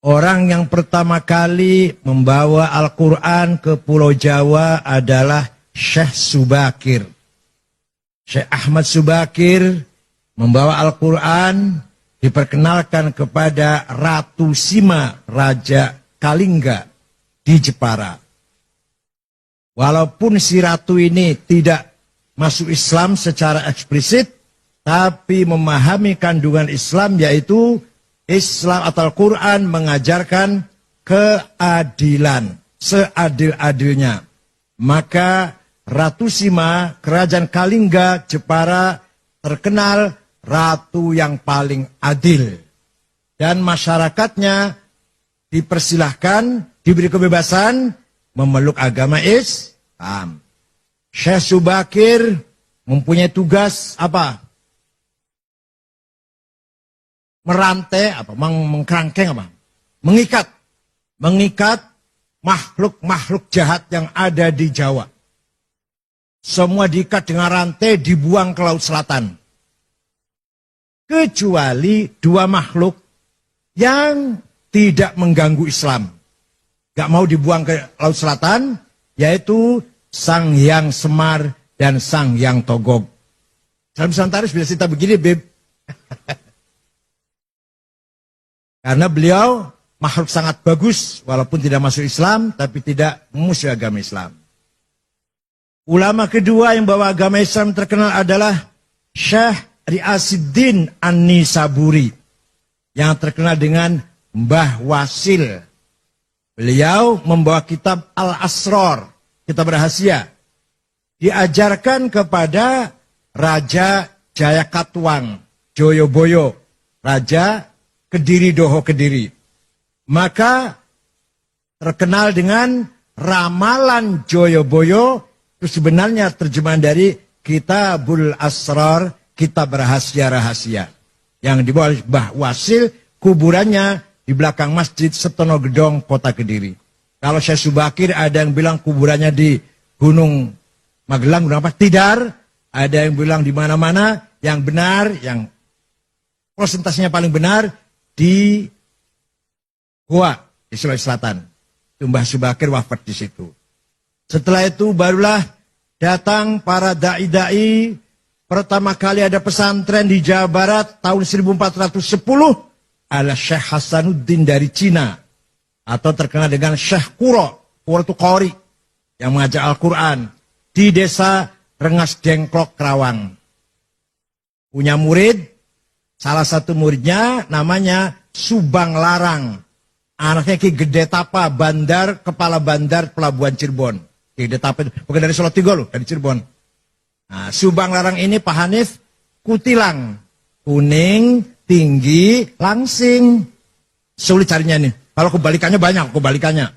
Orang yang pertama kali membawa Al-Quran ke Pulau Jawa adalah Syekh Subakir. Syekh Ahmad Subakir membawa Al-Quran, diperkenalkan kepada Ratu Sima, Raja Kalingga di Jepara. Walaupun si ratu ini tidak masuk Islam secara eksplisit, tapi memahami kandungan Islam, yaitu Islam atau Al-Quran mengajarkan keadilan, seadil-adilnya. Maka Ratu Sima, Kerajaan Kalingga, Jepara, terkenal ratu yang paling adil. Dan masyarakatnya dipersilahkan, diberi kebebasan memeluk agama Islam. Syekh Subakir mempunyai tugas apa? Merantai, mengkerangkeng apa? Mengikat makhluk-makhluk jahat yang ada di Jawa. Semua diikat dengan rantai, dibuang ke Laut Selatan. Kecuali dua makhluk yang tidak mengganggu Islam. Gak mau dibuang ke Laut Selatan, yaitu Sang Hyang Semar dan Sang Hyang Togog. Dalam Santaris bila cerita begini, Beb. Karena beliau makhluk sangat bagus, walaupun tidak masuk Islam, tapi tidak memusuhi agama Islam. Ulama kedua yang bawa agama Islam terkenal adalah Syekh Ri'asuddin An-Nisaburi, yang terkenal dengan Mbah Wasil. Beliau membawa kitab Al-Asrar, kitab rahasia. Diajarkan kepada Raja Jayakatwang, Joyoboyo, Raja Kediri Doho Kediri. Maka terkenal dengan ramalan Joyoboyo, itu sebenarnya terjemahan dari Kitabul Asrar, kitab rahasia-rahasia. Yang dibawa oleh Mbah Wasil, kuburannya di belakang Masjid Setono Gedong, Kota Kediri. Kalau Syekh Subakir ada yang bilang kuburannya di Gunung Magelang, Gunung apa? Tidar. Ada yang bilang di mana-mana. Yang benar, yang prosentasenya paling benar, di Goa, di Sulawesi Selatan. Mbah Subakir wafat di situ. Setelah itu barulah datang para da'i-da'i. Pertama kali ada pesantren di Jawa Barat tahun 1410 adalah Syekh Hasanuddin dari Cina. Atau terkenal dengan Syekh Kuro. Kuro itu Qori yang mengajar Al-Quran di desa Rengas Dengklok, Kerawang. Punya murid, salah satu muridnya namanya Subang Larang. Anaknya Ki Gede Tapa, kepala bandar pelabuhan Cirebon. Ki Gede Tapa itu bukan dari Solotigo loh, dari Cirebon. Nah, Subang Larang ini Pak Hanif kutilang. Kuning, tinggi, langsing. Sulit carinya nih. Kalau kebalikannya banyak, kebalikannya.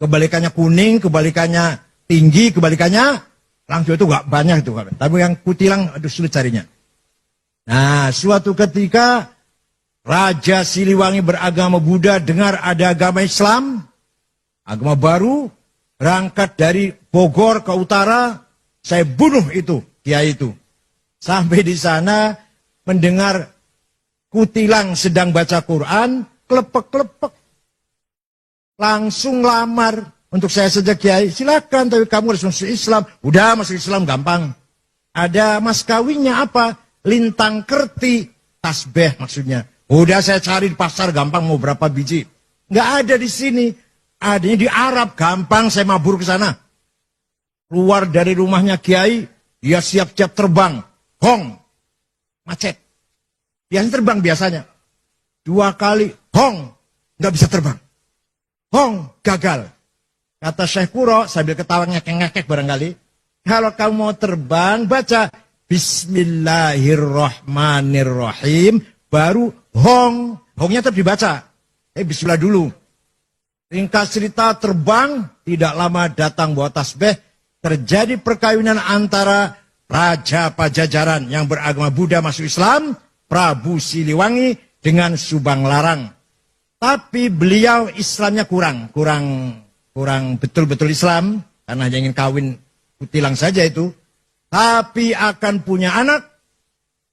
Kebalikannya kuning, kebalikannya tinggi, kebalikannya langsing itu gak banyak itu. Tapi yang kutilang, aduh sulit carinya. Nah, suatu ketika Raja Siliwangi beragama Buddha dengar ada agama Islam, agama baru, berangkat dari Bogor ke utara, saya bunuh itu, kiai itu. Sampai di sana mendengar kutilang sedang baca Quran, klepek-klepek. Langsung lamar untuk saya saja kiai, silakan tapi kamu harus masuk Islam. Udah masuk Islam gampang. Ada mas kawinnya apa? Lintang kerti, tasbih maksudnya. Udah saya cari di pasar gampang mau berapa biji. Nggak ada di sini. Adanya di Arab gampang saya mabur ke sana. Keluar dari rumahnya kiai, dia siap-siap terbang. Hong, macet. Biasanya terbang biasanya. 2 kali, hong, nggak bisa terbang. Hong, gagal. Kata Syekh Kuro sambil ketawa ngekek-ngekek barangkali. Kalau kamu mau terbang, baca Bismillahirrahmanirrahim. Baru hong. Hongnya tetap dibaca. Bismillah dulu. Ringkas cerita terbang. Tidak lama datang bawa tasbih. Terjadi perkawinan antara Raja Pajajaran yang beragama Buddha masuk Islam. Prabu Siliwangi dengan Subang Larang. Tapi beliau Islamnya kurang betul-betul Islam, karena hanya ingin kawin kutilang saja itu. Tapi akan punya anak.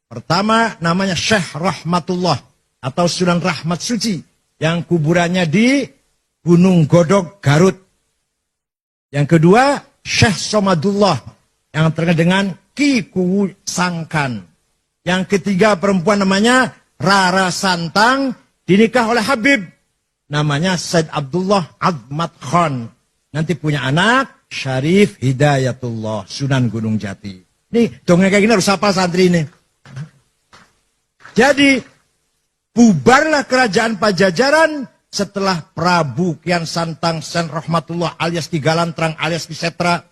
Pertama namanya Syekh Rahmatullah atau Sunan Rahmat Suci. yang kuburannya di Gunung Godog, Garut. Yang kedua, Syekh Somadullah yang terkenal dengan Ki Kuwu Sangkan. Yang ketiga perempuan namanya Rara Santang, dinikah oleh Habib. Namanya Said Abdullah Azmat Khan. Nanti punya anak, Syarif Hidayatullah, Sunan Gunung Jati. Nih, dongeng kayak gini harus apa santri ini? Jadi, bubarlah kerajaan Pajajaran setelah Prabu Kian Santang Sen Rahmatullah alias Ki Galantrang alias Ki Setra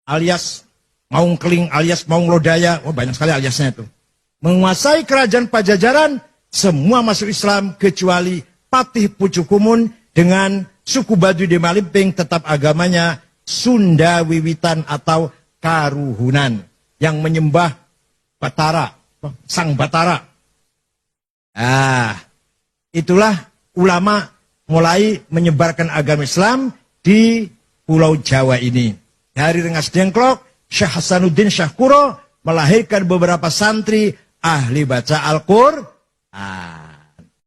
alias Maung Keling alias Maung Lodaya. Oh, banyak sekali aliasnya itu. Menguasai kerajaan Pajajaran, semua masuk Islam kecuali Patih Pucukumun dengan suku Baduy di Malimping tetap agamanya Sunda Wiwitan atau Karuhunan yang menyembah Batara, Sang Batara. Itulah ulama mulai menyebarkan agama Islam di Pulau Jawa ini. Dari Rengas Dengklok, Syekh Hasanuddin Syahkuro melahirkan beberapa santri ahli baca Al-Qur'an.